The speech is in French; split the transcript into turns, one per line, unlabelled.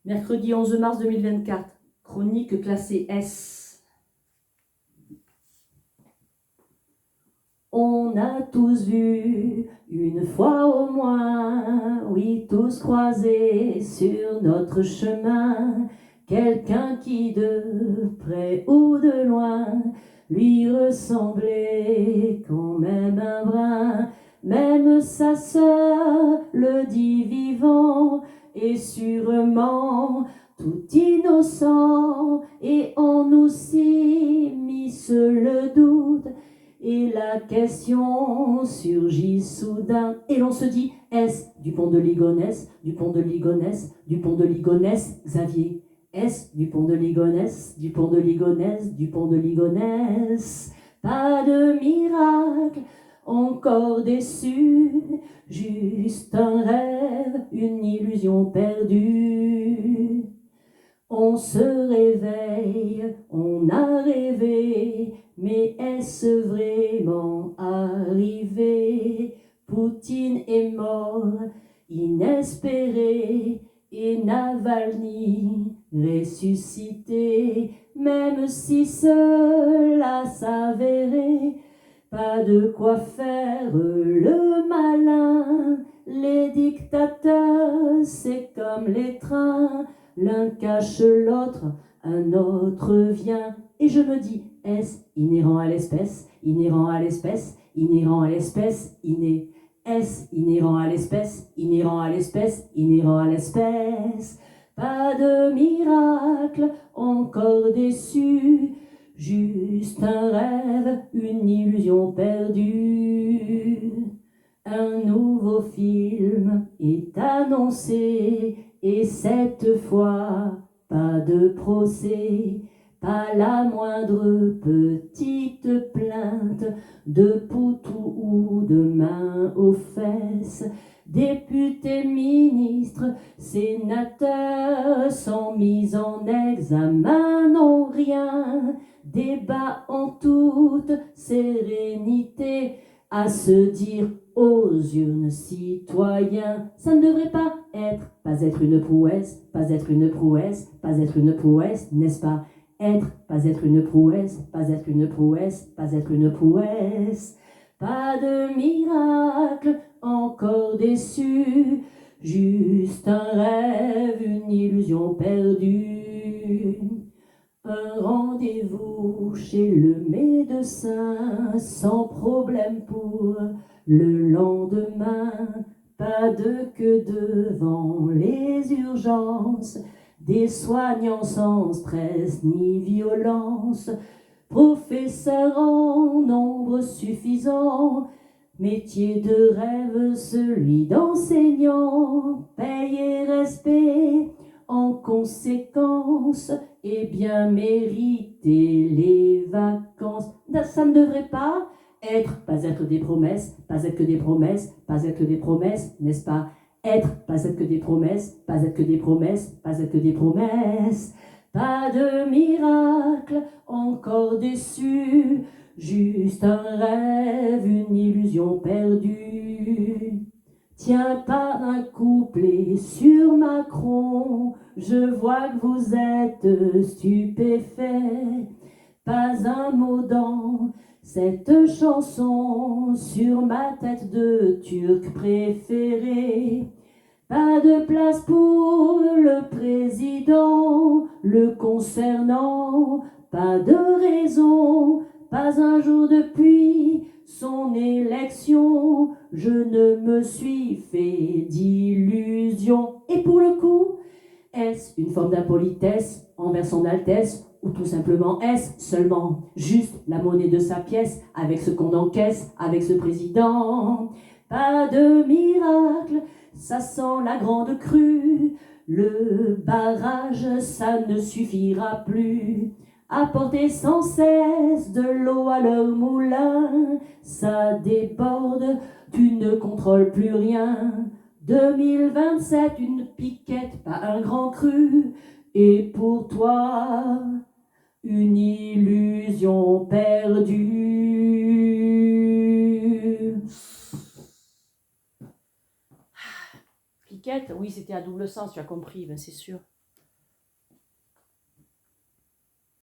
Mercredi 11 mars 2024, chronique classée S. On a tous vu, une fois au moins, oui, tous croisés sur notre chemin, quelqu'un qui de près ou de loin lui ressemblait quand même un brin. Même sa sœur le dit vivant, et sûrement tout innocent, et en nous s'immisce le doute, et la question surgit soudain, et l'on se dit, est-ce Dupont de Ligonnès, Dupont de Ligonnès, Dupont de Ligonnès, Xavier? Est-ce Dupont de Ligonnès, Dupont de Ligonnès, Dupont de Ligonnès? Pas de miracle, encore déçu, juste un rêve, une illusion perdue. On se réveille, on a rêvé, mais est-ce vraiment arrivé? Poutine est mort, inespéré, et Navalny ressuscité, même si cela s'avérait. Pas de quoi faire le malin, les dictateurs, c'est comme les trains, l'un cache l'autre, un autre vient. Et je me dis, est-ce inhérent à l'espèce, inhérent à l'espèce, inhérent à l'espèce, inné? Est-ce inhérent à l'espèce, inhérent à l'espèce, inhérent à l'espèce? Pas de miracle, encore déçu, juste un rêve, une illusion perdue. Un nouveau film est annoncé, et cette fois, pas de procès, pas la moindre petite plainte, de poutou ou de main aux fesses. Députés, ministres, sénateurs, sans mise en examen, n'ont rien. Débat en toute sérénité, à se dire aux urnes citoyens, ça ne devrait pas être une prouesse, pas être une prouesse, pas être une prouesse, n'est-ce pas? Pas être une prouesse, pas être une prouesse, pas être une prouesse. Pas de miracle, encore déçu, juste un rêve, une illusion perdue. Un rendez-vous chez le médecin, sans problème pour le lendemain. Pas de queue devant les urgences, des soignants sans stress ni violence. Professeur en nombre suffisant, métier de rêve celui d'enseignant. Paye et respect en conséquence, et bien mériter les vacances. Ça ne devrait pas être des promesses, pas être que des promesses, pas être que des promesses, n'est-ce pas? Pas être que des promesses, pas être que des promesses, pas être que des promesses. Pas de miracle, encore déçu, juste un rêve, une illusion perdue. Tiens, pas un couplet sur Macron, je vois que vous êtes stupéfait. Pas un mot dans cette chanson sur ma tête de turc préféré. Pas de place pour le président, le concernant, pas de raison, pas un jour depuis son élection, je ne me suis fait d'illusions. Et pour le coup, est-ce une forme d'impolitesse envers son Altesse, ou tout simplement est-ce seulement juste la monnaie de sa pièce avec ce qu'on encaisse avec ce président? Pas de miracle, ça sent la grande crue, le barrage ça ne suffira plus. Apporter sans cesse de l'eau à leur moulin, ça déborde, tu ne contrôles plus rien. 2027, une piquette, pas un grand cru, et pour toi, une illusion perdue. Piquette, oui, c'était à double sens, tu as compris, ben c'est sûr.